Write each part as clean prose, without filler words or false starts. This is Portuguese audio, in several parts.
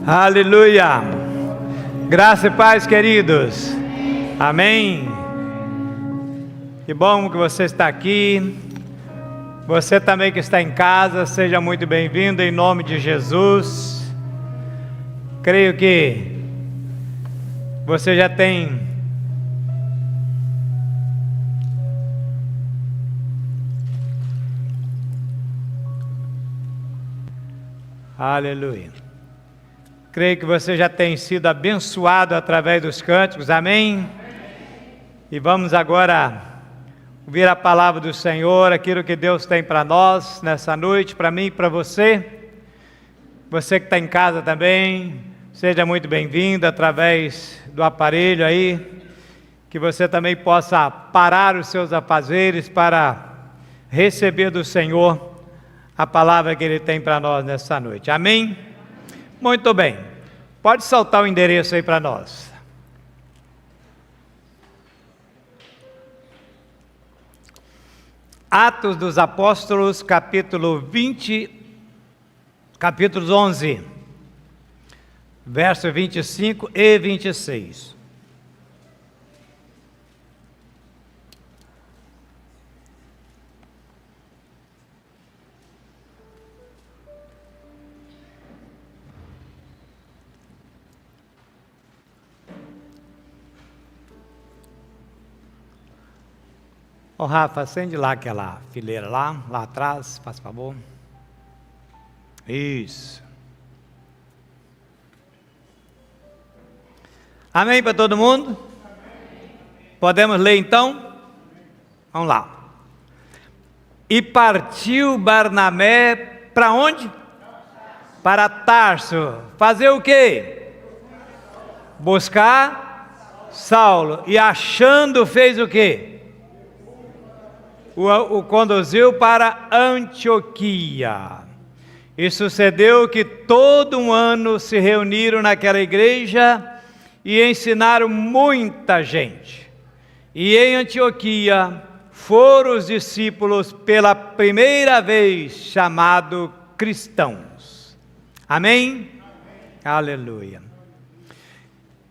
Aleluia! Graça e paz, queridos. Amém. Que bom que você está aqui. Você também que está em casa, seja muito bem-vindo em nome de Jesus. Creio que você já tem aleluia. Creio que você já tem sido abençoado através dos cânticos, amém? E vamos agora ouvir a palavra do Senhor, aquilo que Deus tem para nós nessa noite, para mim e para você. Você que está em casa também, seja muito bem-vindo através do aparelho aí, que você também possa parar os seus afazeres para receber do Senhor a palavra que Ele tem para nós nessa noite, amém? Muito bem, pode soltar o endereço aí para nós. Atos dos Apóstolos, capítulo 20, capítulos 11, versos 25 e 26. Ô Rafa, acende lá aquela fileira lá atrás, faz favor. Isso. Amém para todo mundo? Amém. Podemos ler então? Vamos lá. E partiu Barnabé para onde? Para Tarso. Fazer o quê? Buscar Saulo. E achando fez o quê? O conduziu para Antioquia. E sucedeu que todo um ano se reuniram naquela igreja e ensinaram muita gente. E em Antioquia foram os discípulos pela primeira vez chamados cristãos. Amém? Amém. Aleluia.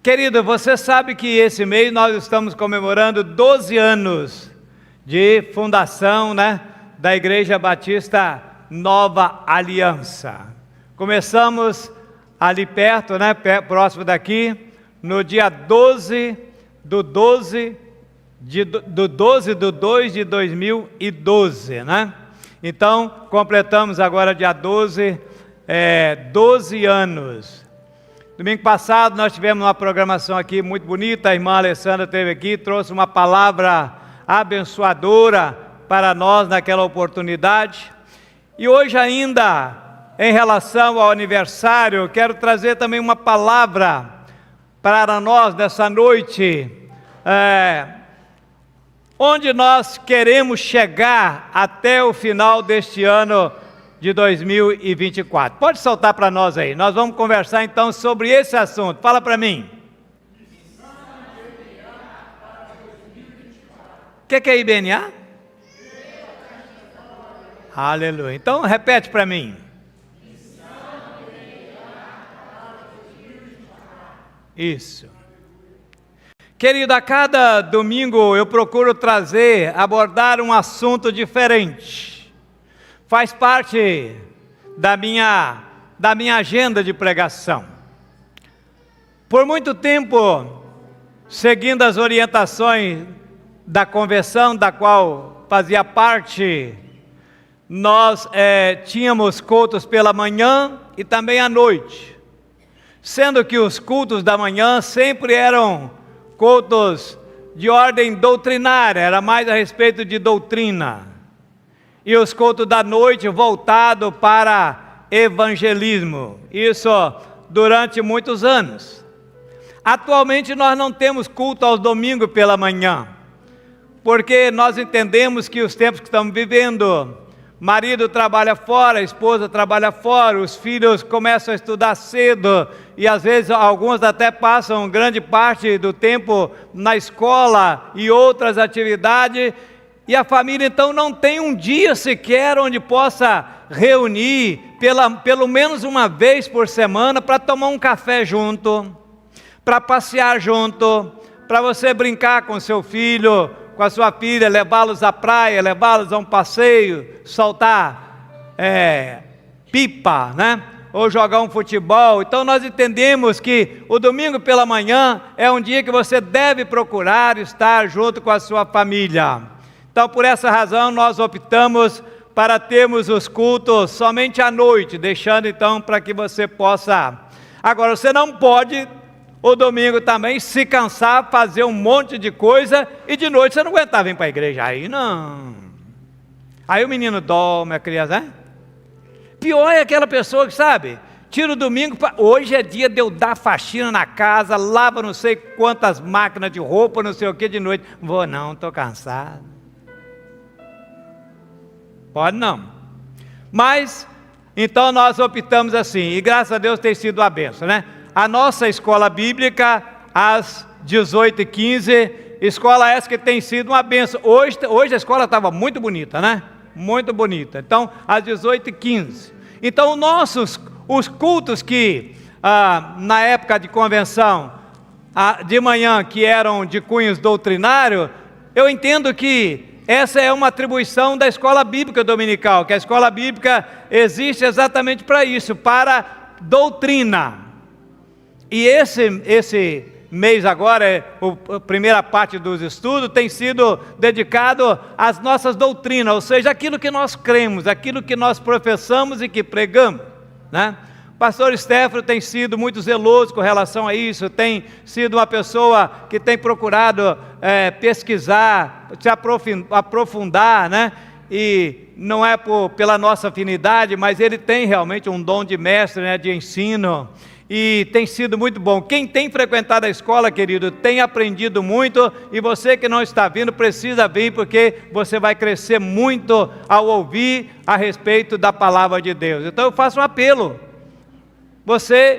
Querido, você sabe que esse mês nós estamos comemorando 12 anos de fundação, da Igreja Batista Nova Aliança. Começamos ali perto, próximo daqui, no dia 12 de 2 de 2012, Então, completamos agora dia 12, 12 anos. Domingo passado nós tivemos uma programação aqui muito bonita, a irmã Alessandra esteve aqui, trouxe uma palavra abençoadora para nós naquela oportunidade. E hoje ainda, em relação ao aniversário, quero trazer também uma palavra para nós nessa noite, onde nós queremos chegar até o final deste ano de 2024. Pode soltar para nós aí, nós vamos conversar então sobre esse assunto, fala para mim. O que é IBNA? Aleluia. Então repete para mim. Isso. Querido, a cada domingo eu procuro abordar um assunto diferente. Faz parte da minha agenda de pregação. Por muito tempo, seguindo as orientações da convenção da qual fazia parte, nós tínhamos cultos pela manhã e também à noite, sendo que os cultos da manhã sempre eram cultos de ordem doutrinária, era mais a respeito de doutrina, e os cultos da noite voltados para evangelismo, isso durante muitos anos. Atualmente nós não temos culto aos domingos pela manhã, porque nós entendemos que os tempos que estamos vivendo, marido trabalha fora, a esposa trabalha fora, os filhos começam a estudar cedo, e às vezes alguns até passam grande parte do tempo na escola e outras atividades, e a família então não tem um dia sequer onde possa reunir pelo menos uma vez por semana para tomar um café junto, para passear junto, para você brincar com seu filho, com a sua filha, levá-los à praia, levá-los a um passeio, soltar pipa, né? Ou jogar um futebol. Então nós entendemos que o domingo pela manhã é um dia que você deve procurar estar junto com a sua família. Então por essa razão nós optamos para termos os cultos somente à noite, deixando então para que você possa. Agora você não pode o domingo também se cansar, fazer um monte de coisa e de noite você não aguentar vir para a igreja. Aí não. Aí o menino dorme, a criança, né? Pior é aquela pessoa que, sabe, tira o domingo, hoje é dia de eu dar faxina na casa, lava não sei quantas máquinas de roupa, não sei o que de noite. Vou não, estou cansado. Pode não. Mas, então nós optamos assim, e graças a Deus tem sido a bênção, né? A nossa escola bíblica, às 18h15, escola essa que tem sido uma bênção. Hoje a escola estava muito bonita, né? Muito bonita. Então, às 18h15. Então, os cultos que, na época de convenção, de manhã, que eram de cunhos doutrinários, eu entendo que essa é uma atribuição da escola bíblica dominical, que a escola bíblica existe exatamente para isso, para doutrina. E esse mês agora, a primeira parte dos estudos, tem sido dedicado às nossas doutrinas, ou seja, aquilo que nós cremos, aquilo que nós professamos e que pregamos, né? O pastor Stefano tem sido muito zeloso com relação a isso, tem sido uma pessoa que tem procurado pesquisar, se aprofundar, né? E não é pela nossa afinidade, mas ele tem realmente um dom de mestre, né, de ensino, e tem sido muito bom. Quem tem frequentado a escola, querido, tem aprendido muito, e você que não está vindo, precisa vir, porque você vai crescer muito ao ouvir a respeito da palavra de Deus. Então eu faço um apelo,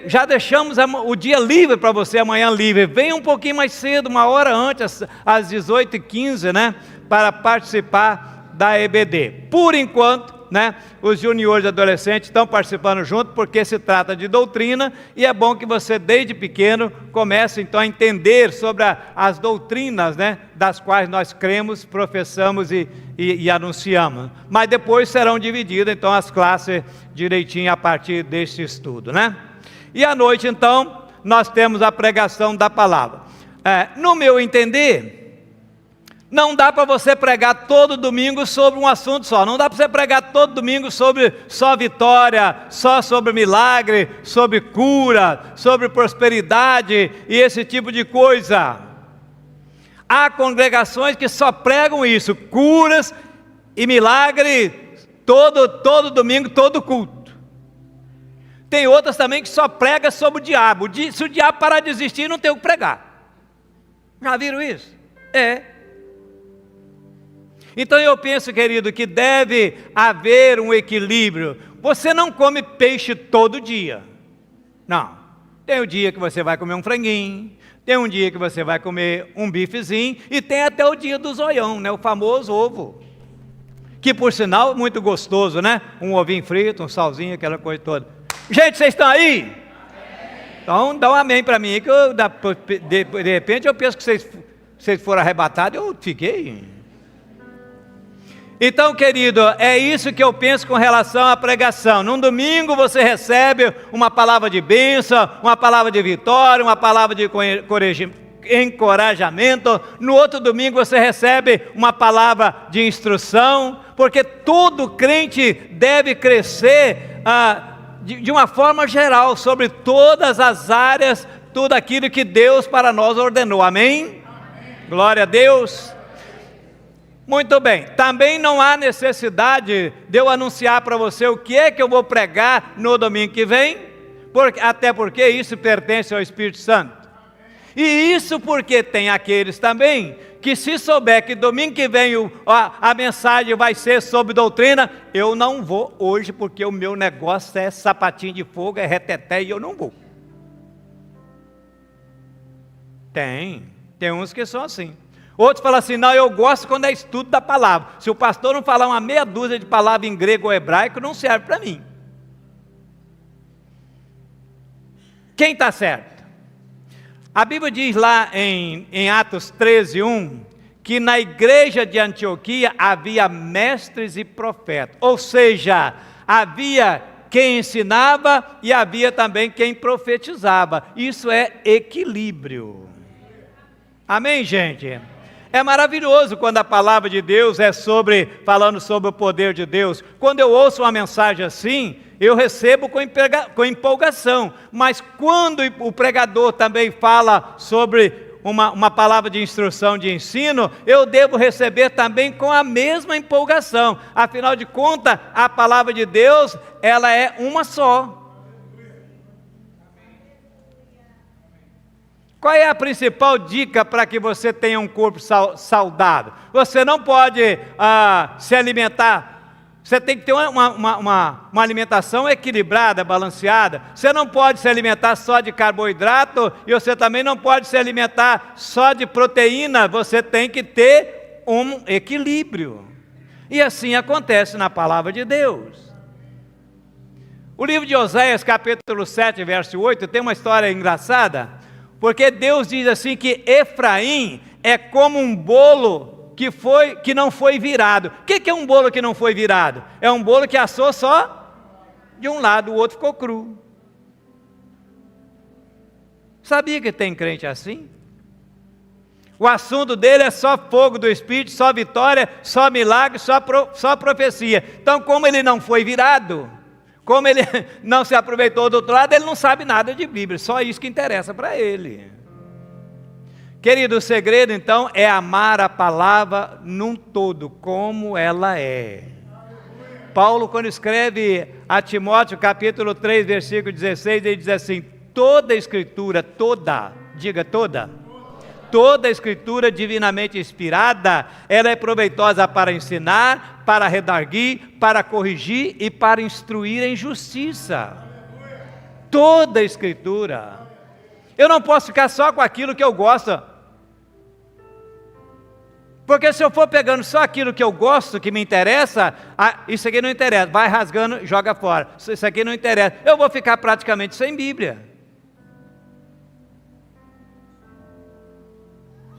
já deixamos o dia livre para você, amanhã livre, venha um pouquinho mais cedo, uma hora antes, às 18h15, né, para participar da EBD. Por enquanto, né, os juniores e adolescentes estão participando junto, porque se trata de doutrina, e é bom que você desde pequeno comece então a entender sobre as doutrinas, né, das quais nós cremos, professamos e anunciamos. Mas depois serão divididas então as classes direitinho a partir deste estudo, né? E à noite então nós temos a pregação da palavra. No meu entender, não dá para você pregar todo domingo sobre um assunto só. Não dá para você pregar todo domingo sobre só vitória, só sobre milagre, sobre cura, sobre prosperidade e esse tipo de coisa. Há congregações que só pregam isso, curas e milagre, todo domingo, todo culto. Tem outras também que só pregam sobre o diabo. Se o diabo parar de existir, não tem o que pregar. Já viram isso? Então eu penso, querido, que deve haver um equilíbrio. Você não come peixe todo dia. Não. Tem um dia que você vai comer um franguinho, tem um dia que você vai comer um bifezinho, e tem até o dia do zoião, né? O famoso ovo. Que por sinal, muito gostoso, né? Um ovinho frito, um salzinho, aquela coisa toda. Gente, vocês estão aí? Amém. Então dá um amém para mim, que de repente eu penso que vocês foram arrebatados, eu fiquei... Então, querido, é isso que eu penso com relação à pregação. Num domingo você recebe uma palavra de bênção, uma palavra de vitória, uma palavra de encorajamento. No outro domingo você recebe uma palavra de instrução, porque todo crente deve crescer de uma forma geral, sobre todas as áreas, tudo aquilo que Deus para nós ordenou. Amém? Amém. Glória a Deus. Muito bem, também não há necessidade de eu anunciar para você o que é que eu vou pregar no domingo que vem, até porque isso pertence ao Espírito Santo. E isso porque tem aqueles também que, se souber que domingo que vem a mensagem vai ser sobre doutrina, eu não vou hoje porque o meu negócio é sapatinho de fogo, é reteté, e eu não vou. Tem uns que são assim. Outros falam assim, não, eu gosto quando é estudo da palavra. Se o pastor não falar uma meia dúzia de palavras em grego ou hebraico, não serve para mim. Quem está certo? A Bíblia diz lá em Atos 13:1, que na igreja de Antioquia havia mestres e profetas. Ou seja, havia quem ensinava e havia também quem profetizava. Isso é equilíbrio. Amém, gente? É maravilhoso quando a palavra de Deus é falando sobre o poder de Deus. Quando eu ouço uma mensagem assim, eu recebo com empolgação. Mas quando o pregador também fala sobre uma palavra de instrução, de ensino, eu devo receber também com a mesma empolgação. Afinal de contas, a palavra de Deus, ela é uma só. Qual é a principal dica para que você tenha um corpo saudável? Você não pode se alimentar. Você tem que ter uma alimentação equilibrada, balanceada. Você não pode se alimentar só de carboidrato e você também não pode se alimentar só de proteína. Você tem que ter um equilíbrio. E assim acontece na palavra de Deus. O livro de Oséias, capítulo 7, verso 8, tem uma história engraçada, porque Deus diz assim que Efraim é como um bolo que não foi virado. O que é um bolo que não foi virado? É um bolo que assou só de um lado, o outro ficou cru. Sabia que tem crente assim? O assunto dele é só fogo do Espírito, só vitória, só milagre, só profecia. Então, como ele não foi virado, como ele não se aproveitou do outro lado, ele não sabe nada de Bíblia, só isso que interessa para ele. Querido, o segredo então é amar a palavra num todo, como ela é. Paulo, quando escreve a Timóteo, capítulo 3, versículo 16, ele diz assim, toda a escritura, diga toda a escritura divinamente inspirada, ela é proveitosa para ensinar, para redarguir, para corrigir e para instruir em justiça. Toda a escritura. Eu não posso ficar só com aquilo que eu gosto. Porque se eu for pegando só aquilo que eu gosto, que me interessa, isso aqui não interessa, vai rasgando, joga fora. Isso aqui não interessa. Eu vou ficar praticamente sem Bíblia.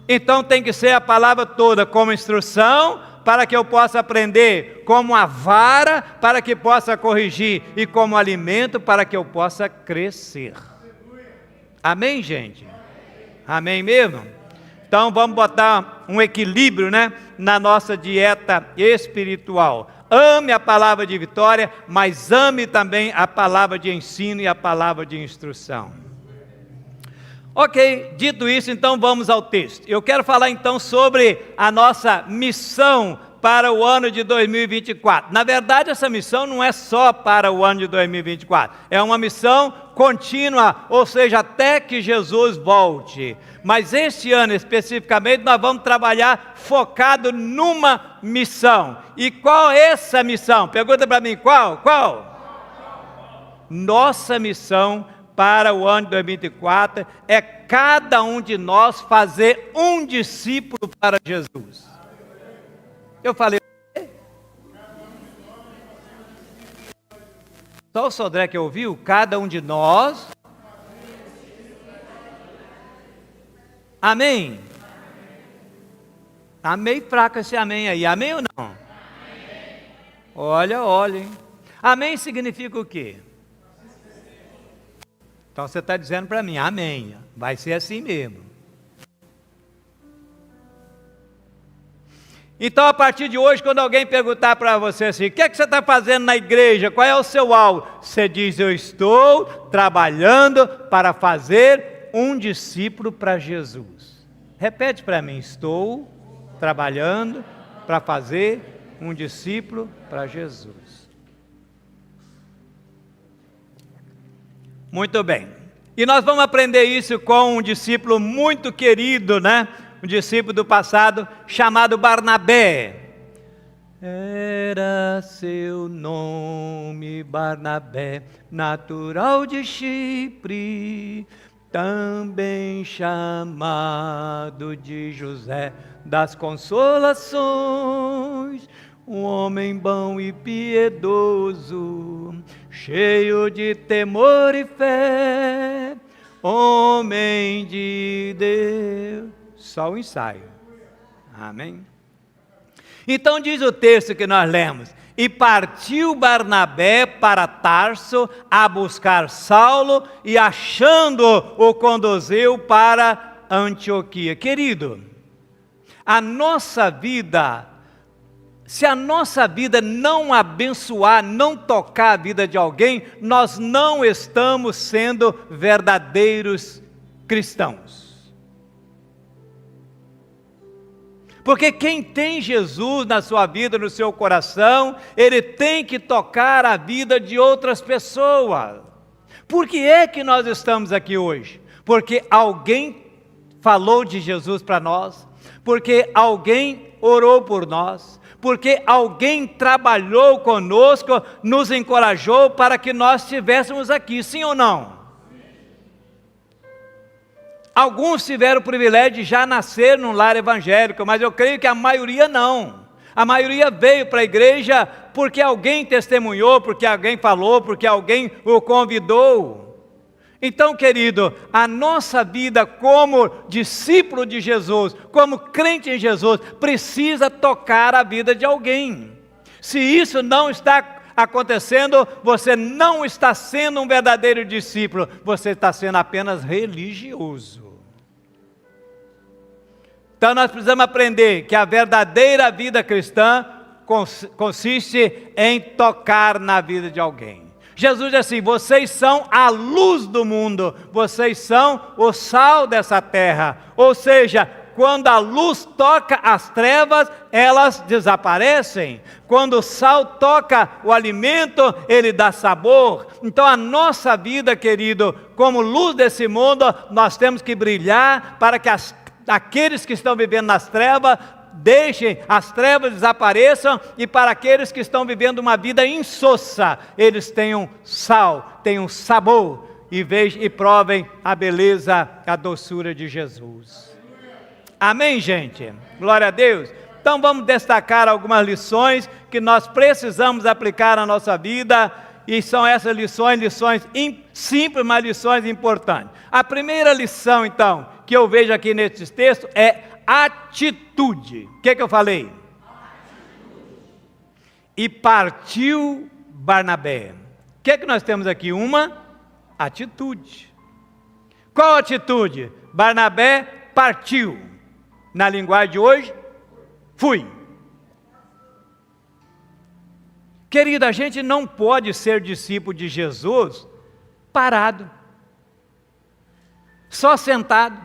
Então tem que ser a palavra toda como instrução, para que eu possa aprender, como a vara, para que possa corrigir, e como alimento, para que eu possa crescer. Amém, gente? Amém mesmo? Então vamos botar um equilíbrio, na nossa dieta espiritual. Ame a palavra de vitória, mas ame também a palavra de ensino e a palavra de instrução. Ok, dito isso, então vamos ao texto. Eu quero falar então sobre a nossa missão para o ano de 2024. Na verdade, essa missão não é só para o ano de 2024. É uma missão contínua, ou seja, até que Jesus volte. Mas este ano especificamente nós vamos trabalhar focado numa missão. E qual é essa missão? Pergunta para mim, qual? Nossa missão para o ano de 2024 é cada um de nós fazer um discípulo para Jesus. Eu falei, só o Sodré que ouviu, cada um de nós. Amém? Está meio fraco esse amém aí, amém ou não? Amém. Olha, hein? Amém significa o quê? Então você está dizendo para mim, amém, vai ser assim mesmo. Então a partir de hoje, quando alguém perguntar para você assim, o que é que você está fazendo na igreja, qual é o seu alvo? Você diz, eu estou trabalhando para fazer um discípulo para Jesus. Repete para mim, estou trabalhando para fazer um discípulo para Jesus. Muito bem, e nós vamos aprender isso com um discípulo muito querido, um discípulo do passado, chamado Barnabé. Era seu nome Barnabé, natural de Chipre, também chamado de José das Consolações, um homem bom e piedoso, cheio de temor e fé, homem de Deus. Só o ensaio. Amém? Então diz o texto que nós lemos: e partiu Barnabé para Tarso a buscar Saulo, e achando-o, o conduziu para Antioquia. Querido, a nossa vida, se a nossa vida não abençoar, não tocar a vida de alguém, nós não estamos sendo verdadeiros cristãos. Porque quem tem Jesus na sua vida, no seu coração, ele tem que tocar a vida de outras pessoas. Por que é que nós estamos aqui hoje? Porque alguém falou de Jesus para nós, porque alguém orou por nós, porque alguém trabalhou conosco, nos encorajou para que nós estivéssemos aqui, sim ou não? Alguns tiveram o privilégio de já nascer num lar evangélico, mas eu creio que a maioria não. A maioria veio para a igreja porque alguém testemunhou, porque alguém falou, porque alguém o convidou. Então, querido, a nossa vida como discípulo de Jesus, como crente em Jesus, precisa tocar a vida de alguém. Se isso não está acontecendo, você não está sendo um verdadeiro discípulo, você está sendo apenas religioso. Então nós precisamos aprender que a verdadeira vida cristã consiste em tocar na vida de alguém. Jesus diz assim: vocês são a luz do mundo, vocês são o sal dessa terra. Ou seja, quando a luz toca as trevas, elas desaparecem. Quando o sal toca o alimento, ele dá sabor. Então a nossa vida, querido, como luz desse mundo, nós temos que brilhar para que aqueles que estão vivendo nas trevas, deixem as trevas desapareçam, e para aqueles que estão vivendo uma vida insossa, eles tenham sal, tenham sabor, e vejam e provem a beleza, a doçura de Jesus. Amém, gente? Glória a Deus. Então vamos destacar algumas lições que nós precisamos aplicar na nossa vida, e são essas lições simples, mas lições importantes. A primeira lição, então, que eu vejo aqui nesse texto é atitude. O que eu falei? E partiu Barnabé. O que nós temos aqui? Uma atitude. Qual atitude? Barnabé partiu. Na linguagem de hoje, fui. Querido, a gente não pode ser discípulo de Jesus parado, só sentado,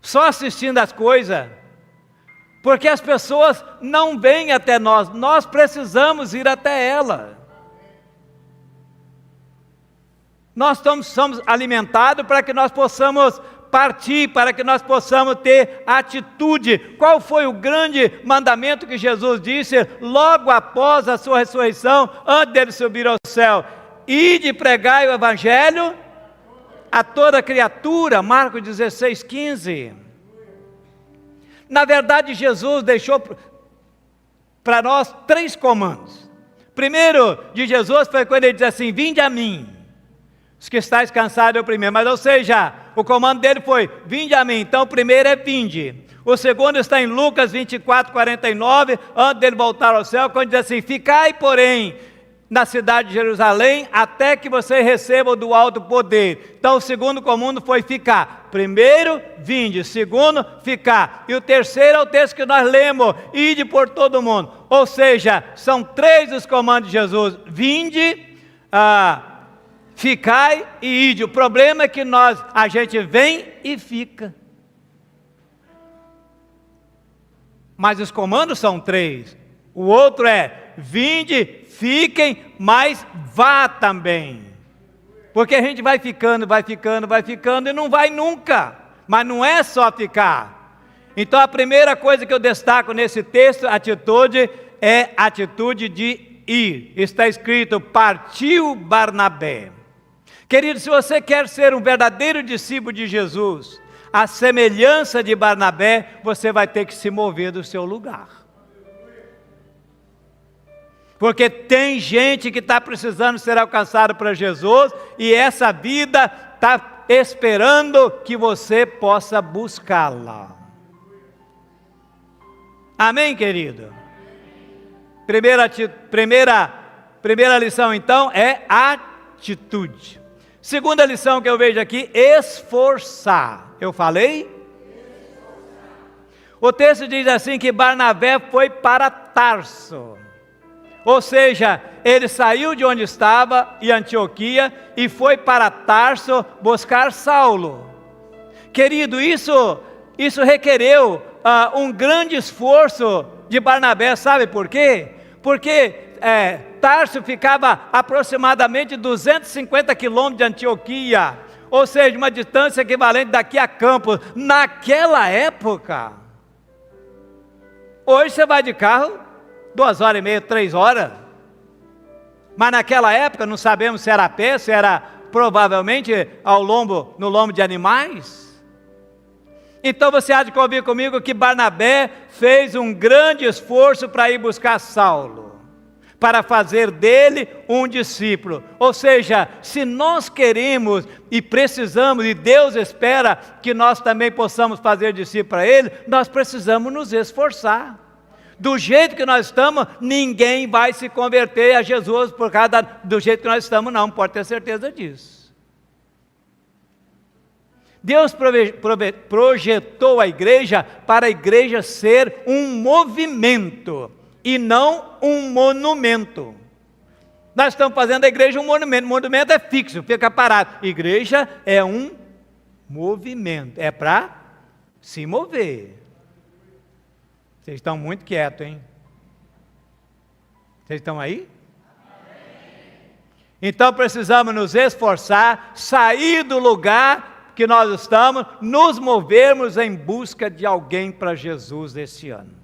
só assistindo as coisas, porque as pessoas não vêm até nós, nós precisamos ir até ela. Nós somos alimentados para que nós possamos partir, para que nós possamos ter atitude. Qual foi o grande mandamento que Jesus disse logo após a sua ressurreição, antes dele subir ao céu? Ide pregai o evangelho a toda criatura, Marcos 16:15. Na verdade, Jesus deixou para nós 3 comandos. Primeiro de Jesus foi quando ele diz assim: vinde a mim, os que estáis cansados é o primeiro, mas ou seja, o comando dele foi: vinde a mim. Então o primeiro é vinde. O segundo está em Lucas 24:49, antes dele voltar ao céu, quando diz assim: ficai, porém, na cidade de Jerusalém, até que você receba do alto poder. Então o segundo comando foi ficar. Primeiro, vinde. Segundo, ficar. E o terceiro é o texto que nós lemos: ide por todo mundo. Ou seja, são 3 os comandos de Jesus: vinde, ficai e ide. O problema é que a gente vem e fica. Mas os comandos são 3. O outro é: vinde, fiquem, mas vá também. Porque a gente vai ficando e não vai nunca. Mas não é só ficar. Então a primeira coisa que eu destaco nesse texto, atitude, é atitude de ir. Está escrito: partiu Barnabé. Querido, se você quer ser um verdadeiro discípulo de Jesus, a semelhança de Barnabé, você vai ter que se mover do seu lugar. Porque tem gente que está precisando ser alcançado para Jesus, e essa vida está esperando que você possa buscá-la. Amém, querido? Primeira lição, então, é atitude. Segunda lição que eu vejo aqui, esforçar. Eu falei? O texto diz assim que Barnabé foi para Tarso. Ou seja, ele saiu de onde estava, em Antioquia, e foi para Tarso buscar Saulo. Querido, isso requereu um grande esforço de Barnabé, sabe por quê? Porque Tarso ficava aproximadamente 250 quilômetros de Antioquia, ou seja, uma distância equivalente daqui a Campos. Naquela época, hoje você vai de carro 2h30, 3 horas, mas naquela época não sabemos se era a pé, se era provavelmente no lombo de animais. Então você há de convir comigo que Barnabé fez um grande esforço para ir buscar Saulo, para fazer dele um discípulo. Ou seja, se nós queremos e precisamos, e Deus espera que nós também possamos fazer discípulo para ele, nós precisamos nos esforçar. Do jeito que nós estamos, ninguém vai se converter a Jesus por causa do jeito que nós estamos, não, pode ter certeza disso. Deus projetou a igreja para a igreja ser um movimento e não um monumento. Nós estamos fazendo a igreja um monumento. Monumento é fixo, fica parado. Igreja é um movimento, é para se mover. Vocês estão muito quietos, hein? Vocês estão aí? Então precisamos nos esforçar, sair do lugar que nós estamos, nos movermos em busca de alguém para Jesus esse ano.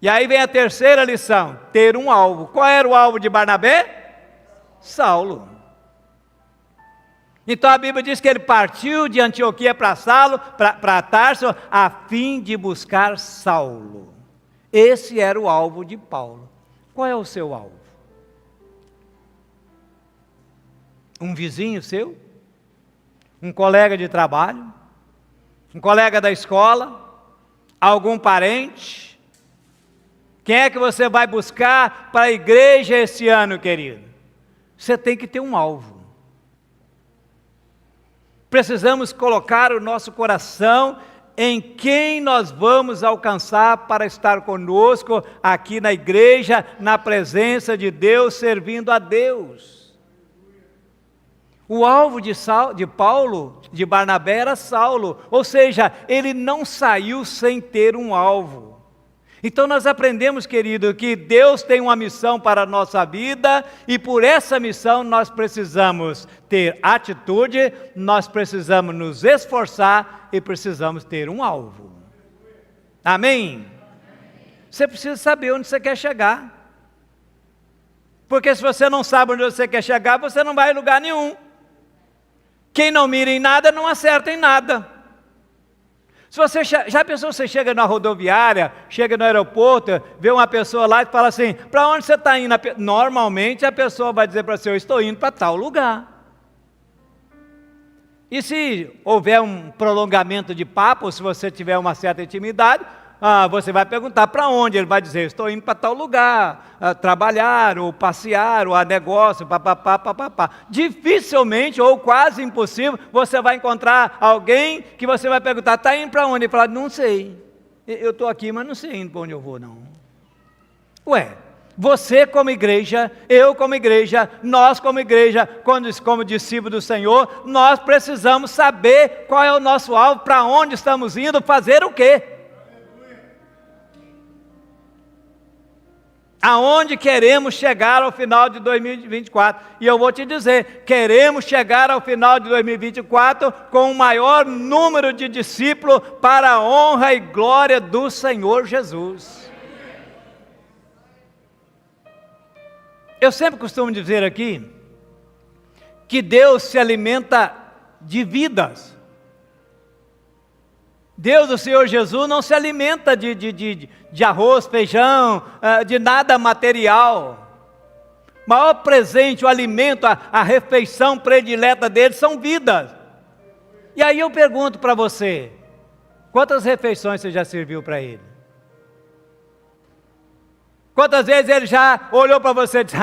E aí vem a terceira lição, ter um alvo. Qual era o alvo de Barnabé? Saulo. Então a Bíblia diz que ele partiu de Antioquia para Tarso, a fim de buscar Saulo. Esse era o alvo de Paulo. Qual é o seu alvo? Um vizinho seu? Um colega de trabalho? Um colega da escola? Algum parente? Quem é que você vai buscar para a igreja esse ano, querido? Você tem que ter um alvo. Precisamos colocar o nosso coração em quem nós vamos alcançar para estar conosco aqui na igreja, na presença de Deus, servindo a Deus. O alvo de Paulo, de Barnabé, era Saulo, ou seja, ele não saiu sem ter um alvo. Então nós aprendemos, querido, que Deus tem uma missão para a nossa vida, e por essa missão nós precisamos ter atitude, nós precisamos nos esforçar e precisamos ter um alvo. Amém? Você precisa saber onde você quer chegar, porque se você não sabe onde você quer chegar, você não vai em lugar nenhum. Quem não mira em nada, não acerta em nada. Se você já pensou, você chega na rodoviária, chega no aeroporto, vê uma pessoa lá e fala assim, para onde você está indo? Normalmente a pessoa vai dizer para você, eu estou indo para tal lugar. E se houver um prolongamento de papo, se você tiver uma certa intimidade, você vai perguntar para onde, ele vai dizer, estou indo para tal lugar, trabalhar, ou passear, ou a negócio, papapá. Dificilmente, ou quase impossível, você vai encontrar alguém que você vai perguntar, está indo para onde? Ele fala, não sei, eu estou aqui, mas não sei indo para onde eu vou, não. Ué, você como igreja, eu como igreja, nós como igreja, como discípulo do Senhor, nós precisamos saber qual é o nosso alvo, para onde estamos indo, fazer o quê? Aonde queremos chegar ao final de 2024? E eu vou te dizer, queremos chegar ao final de 2024 com o maior número de discípulos para a honra e glória do Senhor Jesus. Eu sempre costumo dizer aqui, que Deus se alimenta de vidas. Deus, o Senhor Jesus, não se alimenta de arroz, feijão, de nada material. O maior presente, o alimento, a refeição predileta dele são vidas. E aí eu pergunto para você, quantas refeições você já serviu para ele? Quantas vezes ele já olhou para você e disse,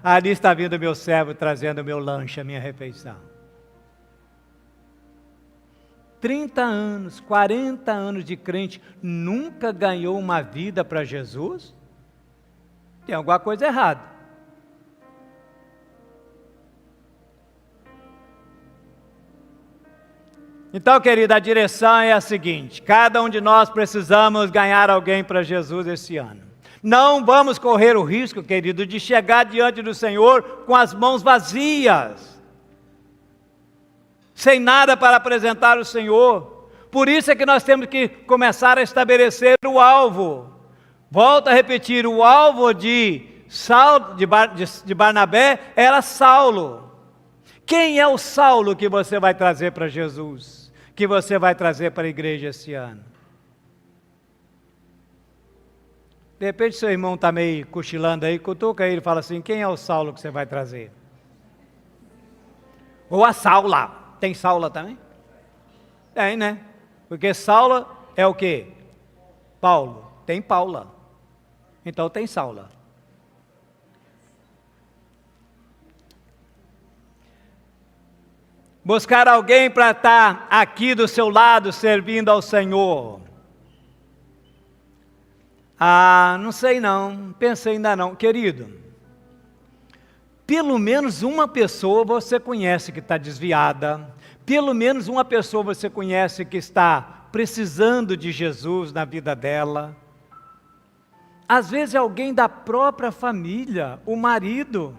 ali está vindo o meu servo trazendo o meu lanche, a minha refeição. 30 anos, 40 anos de crente, nunca ganhou uma vida para Jesus? Tem alguma coisa errada. Então, querida, a direção é a seguinte: cada um de nós precisamos ganhar alguém para Jesus esse ano. Não vamos correr o risco, querido, de chegar diante do Senhor com as mãos vazias, sem nada para apresentar ao Senhor. Por isso é que nós temos que começar a estabelecer o alvo. Volto a repetir, o alvo de Barnabé era Saulo. Quem é o Saulo que você vai trazer para Jesus? Que você vai trazer para a igreja esse ano? De repente seu irmão está meio cochilando aí, cutuca ele e fala assim, quem é o Saulo que você vai trazer? Ou a Saula, tem Saula também? Tem, né? Porque Saula é o quê? Paulo, tem Paula, então tem Saula. Buscar alguém para estar aqui do seu lado, servindo ao Senhor. Não sei não, pensei ainda não. Querido, pelo menos uma pessoa você conhece que está desviada, pelo menos uma pessoa você conhece que está precisando de Jesus na vida dela. Às vezes é alguém da própria família, o marido,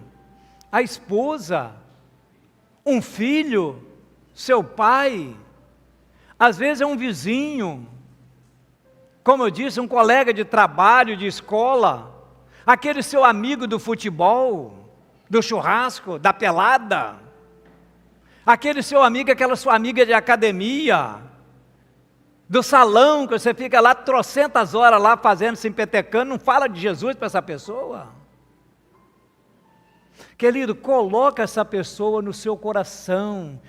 a esposa, um filho, seu pai, às vezes é um vizinho, como eu disse, um colega de trabalho, de escola, aquele seu amigo do futebol, do churrasco, da pelada, aquele seu amigo, aquela sua amiga de academia, do salão, que você fica lá trocentas horas lá fazendo, se empetecando, não fala de Jesus para essa pessoa. Querido, coloca essa pessoa no seu coração,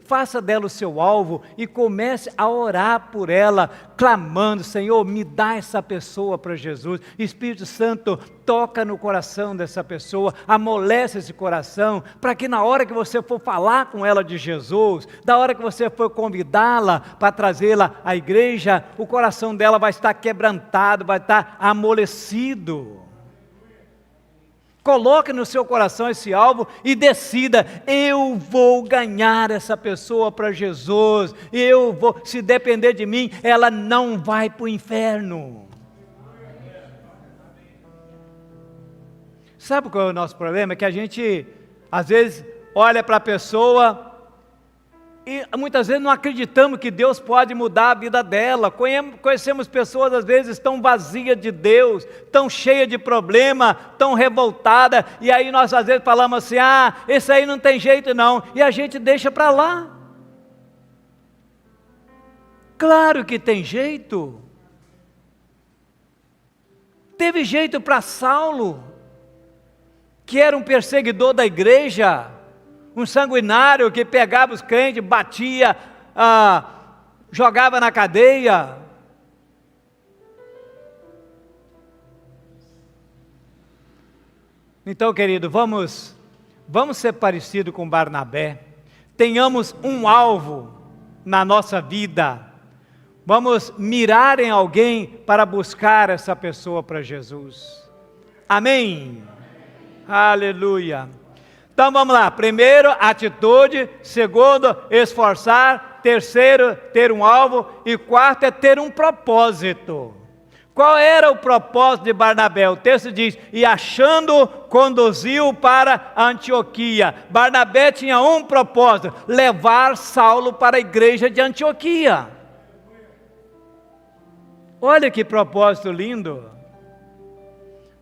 faça dela o seu alvo e comece a orar por ela, clamando, Senhor, me dá essa pessoa para Jesus. Espírito Santo, toca no coração dessa pessoa, amolece esse coração, para que na hora que você for falar com ela de Jesus, da hora que você for convidá-la para trazê-la à igreja, o coração dela vai estar quebrantado, vai estar amolecido. Coloque no seu coração esse alvo e decida, eu vou ganhar essa pessoa para Jesus, se depender de mim, ela não vai para o inferno. Sabe qual é o nosso problema? É que a gente, às vezes, olha para a pessoa e muitas vezes não acreditamos que Deus pode mudar a vida dela. Conhecemos pessoas às vezes tão vazias de Deus, tão cheias de problema, tão revoltada, e aí nós às vezes falamos assim, esse aí não tem jeito não, e a gente deixa para lá. Claro que tem jeito. Teve jeito para Saulo, que era um perseguidor da igreja, um sanguinário que pegava os crentes, batia, jogava na cadeia. Então, querido, vamos ser parecidos com Barnabé, tenhamos um alvo na nossa vida, vamos mirar em alguém para buscar essa pessoa para Jesus. Amém? Aleluia. Então vamos lá, primeiro, atitude, segundo, esforçar, terceiro, ter um alvo, e quarto é ter um propósito. Qual era o propósito de Barnabé? O texto diz, e achando, conduziu para Antioquia. Barnabé tinha um propósito, levar Saulo para a igreja de Antioquia. Olha que propósito lindo.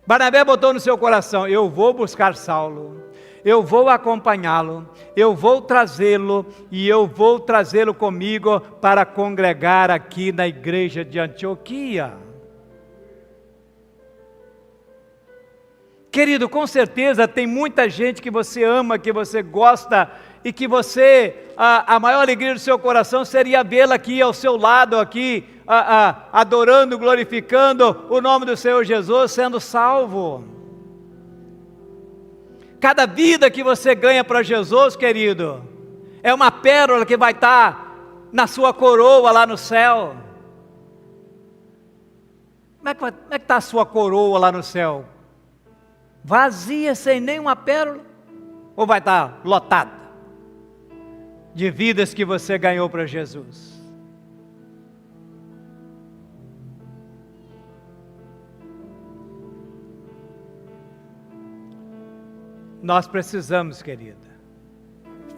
Barnabé botou no seu coração, eu vou buscar Saulo, eu vou acompanhá-lo, eu vou trazê-lo e eu vou trazê-lo comigo para congregar aqui na igreja de Antioquia. Querido, com certeza tem muita gente que você ama, que você gosta e que você, a maior alegria do seu coração seria vê-la aqui ao seu lado, aqui, adorando, glorificando o nome do Senhor Jesus, sendo salvo. Cada vida que você ganha para Jesus, querido, é uma pérola que vai estar na sua coroa lá no céu. Como é que está a sua coroa lá no céu? Vazia, sem nenhuma pérola? Ou vai estar lotada de vidas que você ganhou para Jesus? Nós precisamos, querida,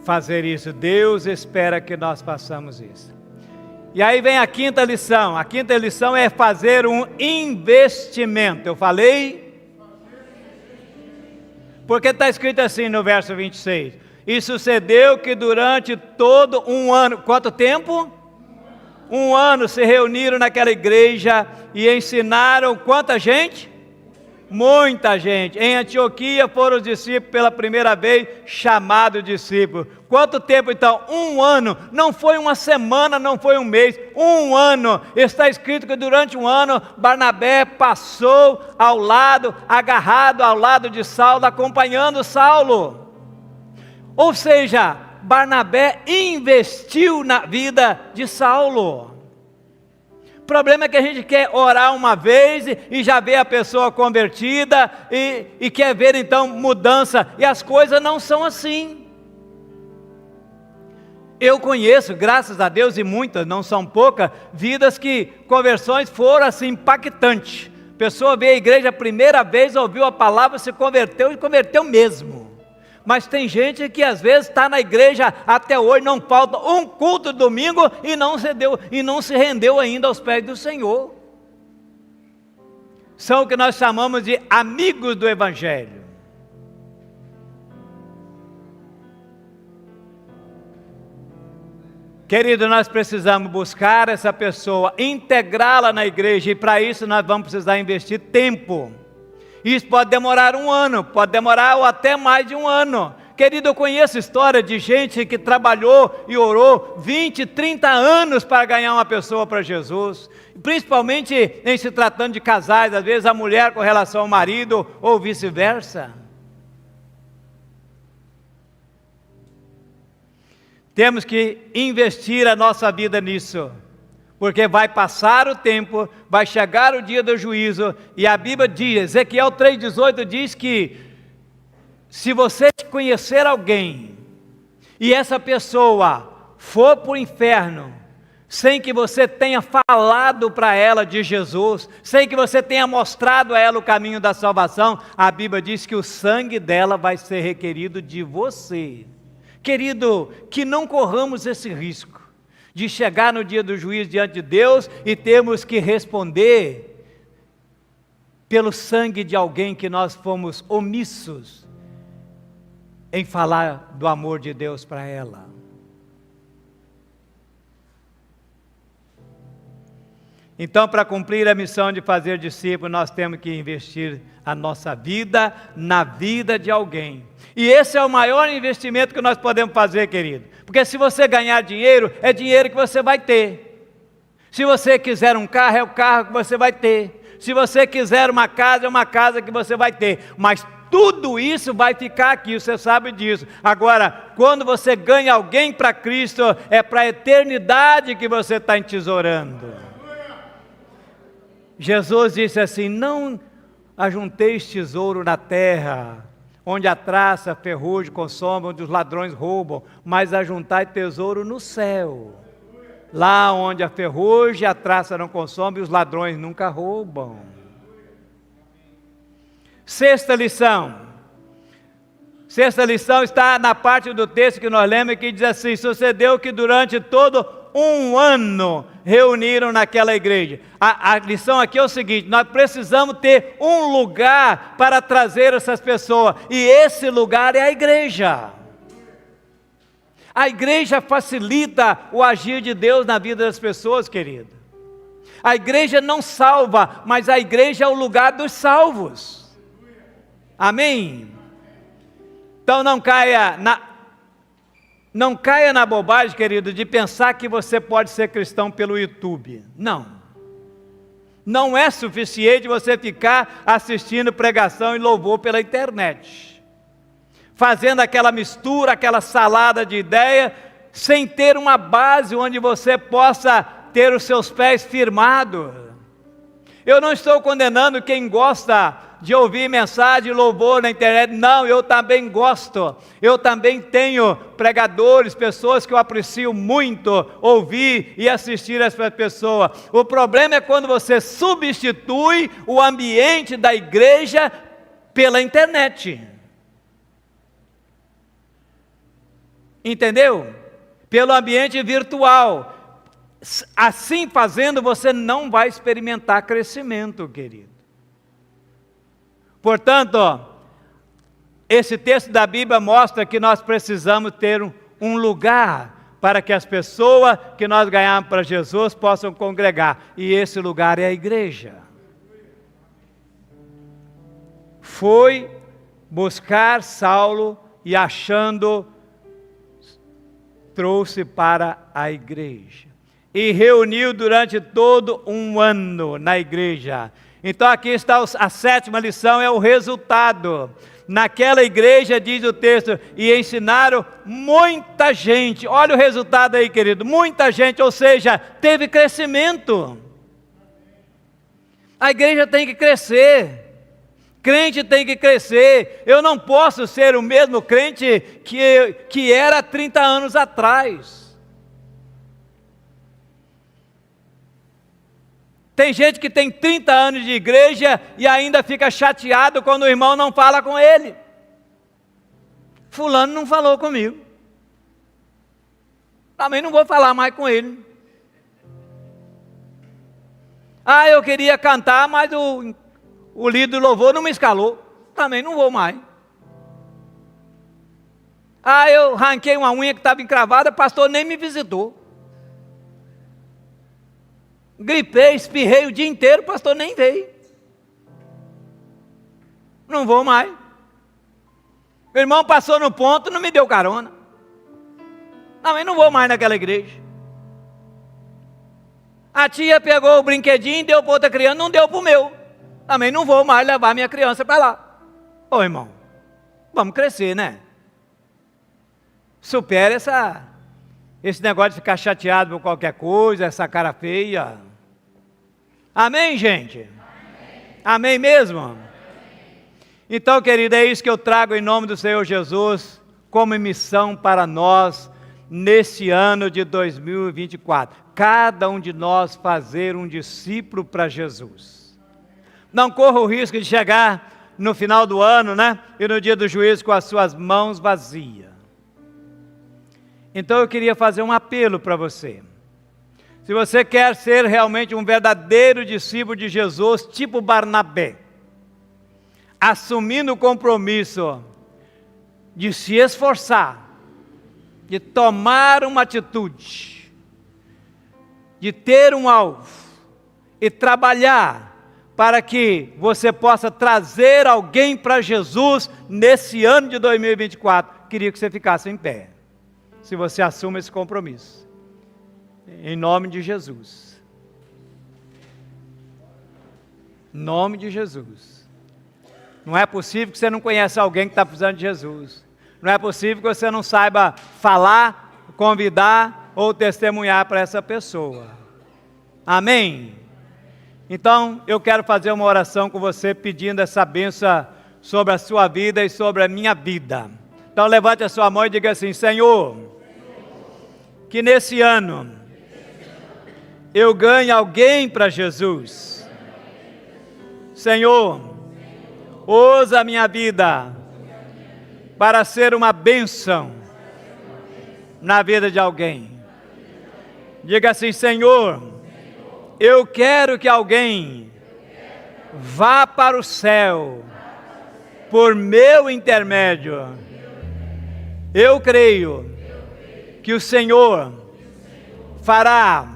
fazer isso. Deus espera que nós façamos isso. E aí vem a quinta lição. A quinta lição é fazer um investimento. Eu falei? Porque está escrito assim no verso 26. E sucedeu que durante todo um ano, quanto tempo? Um ano se reuniram naquela igreja e ensinaram quanta gente? Muita gente. Em Antioquia foram os discípulos pela primeira vez chamados discípulos. Quanto tempo então? Um ano. Não foi uma semana, não foi um mês. Um ano. Está escrito que durante um ano Barnabé passou ao lado, agarrado ao lado de Saulo, acompanhando Saulo. Ou seja, Barnabé investiu na vida de Saulo. O problema é que a gente quer orar uma vez e já vê a pessoa convertida e quer ver então mudança, e as coisas não são assim. Eu conheço, graças a Deus, e muitas, não são poucas, vidas que conversões foram assim impactantes. A pessoa veio à igreja a primeira vez, ouviu a palavra, se converteu e converteu mesmo. Mas tem gente que às vezes está na igreja até hoje, não falta um culto de domingo e não se rendeu ainda aos pés do Senhor. São o que nós chamamos de amigos do Evangelho. Querido, nós precisamos buscar essa pessoa, integrá-la na igreja, e para isso nós vamos precisar investir tempo. Isso pode demorar um ano, pode demorar ou até mais de um ano. Querido, eu conheço história de gente que trabalhou e orou 20, 30 anos para ganhar uma pessoa para Jesus. Principalmente em se tratando de casais, às vezes a mulher com relação ao marido ou vice-versa. Temos que investir a nossa vida nisso. Porque vai passar o tempo, vai chegar o dia do juízo, e a Bíblia diz, Ezequiel 3,18 diz que, se você conhecer alguém, e essa pessoa for para o inferno, sem que você tenha falado para ela de Jesus, sem que você tenha mostrado a ela o caminho da salvação, a Bíblia diz que o sangue dela vai ser requerido de você. Querido, que não corramos esse risco de chegar no dia do juízo diante de Deus e termos que responder pelo sangue de alguém que nós fomos omissos em falar do amor de Deus para ela. Então, para cumprir a missão de fazer discípulo, nós temos que investir a nossa vida na vida de alguém. E esse é o maior investimento que nós podemos fazer, querido. Porque se você ganhar dinheiro, é dinheiro que você vai ter. Se você quiser um carro, é o carro que você vai ter. Se você quiser uma casa, é uma casa que você vai ter. Mas tudo isso vai ficar aqui, você sabe disso. Agora, quando você ganha alguém para Cristo, é para a eternidade que você está entesourando. Jesus disse assim: não ajunteis tesouro na terra, onde a traça, a ferrugem consome, onde os ladrões roubam, mas ajuntai tesouro no céu, lá onde a ferrugem, a traça não consome e os ladrões nunca roubam. Sexta lição está na parte do texto que nós lemos, que diz assim: sucedeu que durante todo um ano reuniram naquela igreja. A lição aqui é o seguinte: nós precisamos ter um lugar para trazer essas pessoas, e esse lugar é a igreja. A igreja facilita o agir de Deus na vida das pessoas, querido. A igreja não salva, mas a igreja é o lugar dos salvos. Amém? Então não caia na bobagem, querido, de pensar que você pode ser cristão pelo YouTube. Não. Não é suficiente você ficar assistindo pregação e louvor pela internet, fazendo aquela mistura, aquela salada de ideia, sem ter uma base onde você possa ter os seus pés firmados. Eu não estou condenando quem gosta de ouvir mensagem de louvor na internet. Não, eu também gosto. Eu também tenho pregadores, pessoas que eu aprecio muito ouvir e assistir essas pessoas. O problema é quando você substitui o ambiente da igreja pela internet. Entendeu? Pelo ambiente virtual. Assim fazendo, você não vai experimentar crescimento, querido. Portanto, esse texto da Bíblia mostra que nós precisamos ter um lugar para que as pessoas que nós ganhamos para Jesus possam congregar. E esse lugar é a igreja. Foi buscar Saulo e achando, trouxe para a igreja. E reuniu durante todo um ano na igreja. Então aqui está a sétima lição, é o resultado. Naquela igreja, diz o texto, e ensinaram muita gente. Olha o resultado aí, querido, muita gente, ou seja, teve crescimento. A igreja tem que crescer. Crente tem que crescer. Eu não posso ser o mesmo crente que era 30 anos atrás. Tem gente que tem 30 anos de igreja e ainda fica chateado quando o irmão não fala com ele. Fulano não falou comigo. Também não vou falar mais com ele. Ah, eu queria cantar, mas o líder do louvor não me escalou. Também não vou mais. Ah, eu ranquei uma unha que estava encravada, o pastor nem me visitou. Gripei, espirrei o dia inteiro, o pastor nem veio. Não vou mais. Meu irmão passou no ponto, não me deu carona. Também não vou mais naquela igreja. A tia pegou o brinquedinho e deu para outra criança, não deu para o meu. Também não vou mais levar minha criança para lá. Ô irmão, vamos crescer, né? Supera esse negócio de ficar chateado por qualquer coisa, essa cara feia. Amém, gente? Amém, amém mesmo? Amém. Então, querido, é isso que eu trago em nome do Senhor Jesus, como missão para nós, nesse ano de 2024. Cada um de nós fazer um discípulo para Jesus. Não corra o risco de chegar no final do ano, né? E no dia do juízo com as suas mãos vazias. Então eu queria fazer um apelo para você. Se você quer ser realmente um verdadeiro discípulo de Jesus, tipo Barnabé, assumindo o compromisso de se esforçar, de tomar uma atitude, de ter um alvo e trabalhar para que você possa trazer alguém para Jesus nesse ano de 2024, queria que você ficasse em pé. Se você assume esse compromisso, em nome de Jesus, em nome de Jesus. Não é possível que você não conheça alguém que está precisando de Jesus, não é possível que você não saiba falar, convidar ou testemunhar para essa pessoa. Amém? Então eu quero fazer uma oração com você, pedindo essa bênção sobre a sua vida e sobre a minha vida. Então levante a sua mão e diga assim: Senhor, que nesse ano eu ganhe alguém para Jesus. Senhor, usa a minha vida para ser uma bênção na vida de alguém. Diga assim: Senhor, eu quero que alguém vá para o céu por meu intermédio. Eu creio que o Senhor fará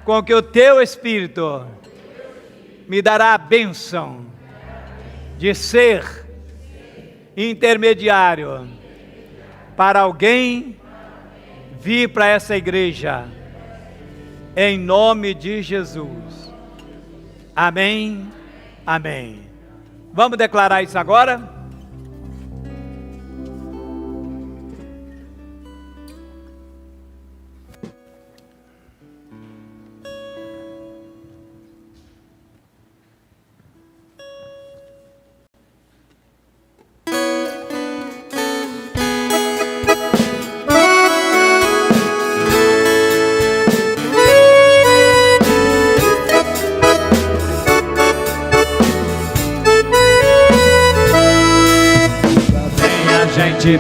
com que o teu Espírito me dará a bênção de ser intermediário para alguém vir para essa igreja, em nome de Jesus. Amém, amém. Vamos declarar isso agora?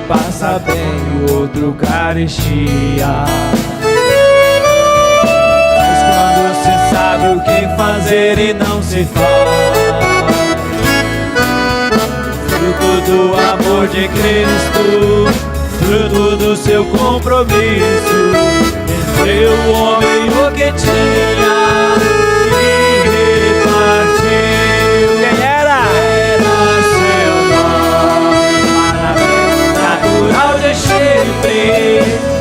Passa bem, outro carestia. Mas quando se sabe o que fazer e não se faz, fruto do amor de Cristo, fruto do seu compromisso, entre o homem e o que tinha, e repartiu. Quem era?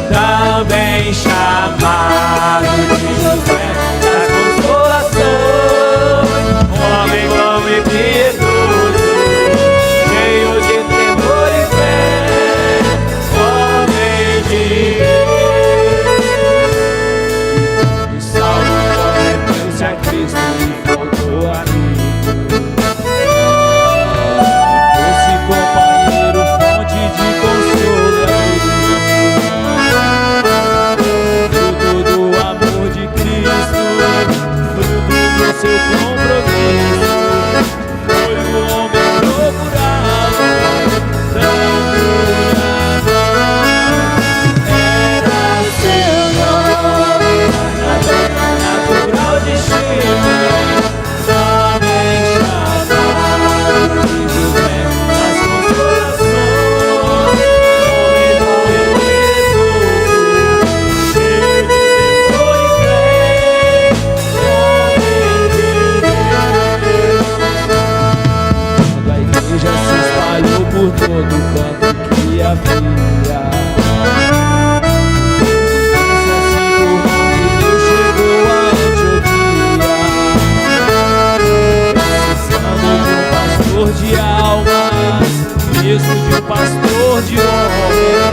Também chamado de José da consolação, homem bom e piedoso, cheio de temor e fé, homem de Deus. E Saulo converteu-se a Cristo e voltou amigo. Esse companheiro, fonte de consolo, seu compromisso, foi o homem procurado, procurava, era seu nome, natural destino, também chamado de José das consolações, homem bom e piedoso, cheio de temor e fé, já se espalhou por todo canto que havia. Assim por onde Deus chegou a Antioquia, precisando de um pastor de almas, mesmo de um pastor de homens,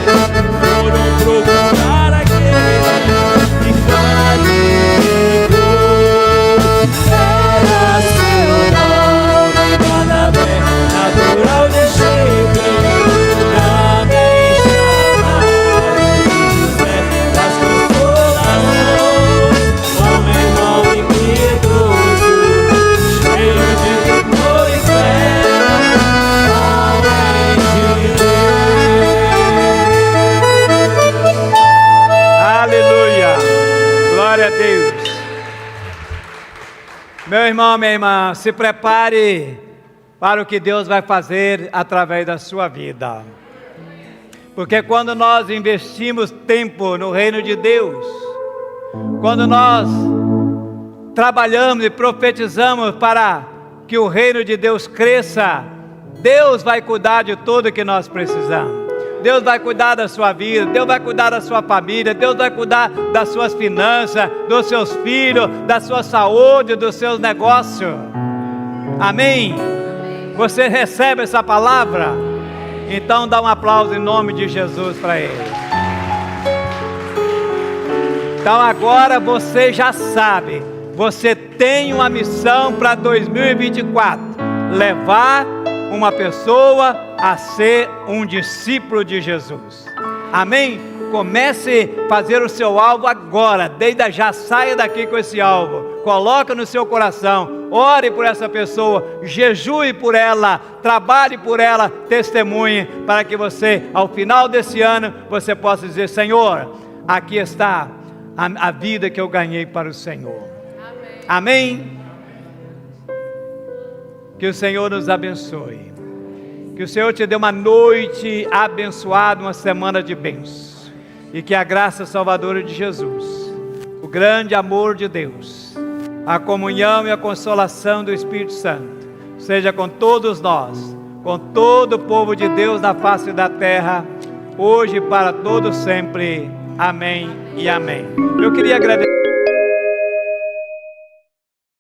foram procurar aquele que fabricou. Era seu nome, natural de Chico, também chamado de José das consolações, homem bom e piedoso, cheio de temor e fé, homem de Deus. Aleluia, glória a Deus. Meu irmão, minha irmã, se prepare para o que Deus vai fazer através da sua vida. Porque quando nós investimos tempo no reino de Deus, quando nós trabalhamos e profetizamos para que o reino de Deus cresça, Deus vai cuidar de tudo que nós precisamos. Deus vai cuidar da sua vida, Deus vai cuidar da sua família, Deus vai cuidar das suas finanças, dos seus filhos, da sua saúde, dos seus negócios. Amém? Você recebe essa palavra? Então dá um aplauso em nome de Jesus para ele. Então agora você já sabe, você tem uma missão para 2024, levar uma pessoa a ser um discípulo de Jesus. Amém? Comece a fazer o seu alvo agora, desde já saia daqui com esse alvo, coloque no seu coração, ore por essa pessoa, jejue por ela, trabalhe por ela, testemunhe, para que você, ao final desse ano, você possa dizer: Senhor, aqui está a vida que eu ganhei para o Senhor. Amém? Que o Senhor nos abençoe. Que o Senhor te dê uma noite abençoada, uma semana de bênçãos. E que a graça salvadora de Jesus, o grande amor de Deus, a comunhão e a consolação do Espírito Santo, seja com todos nós, com todo o povo de Deus na face da terra, hoje e para todos sempre. Amém e amém. Eu queria agradecer.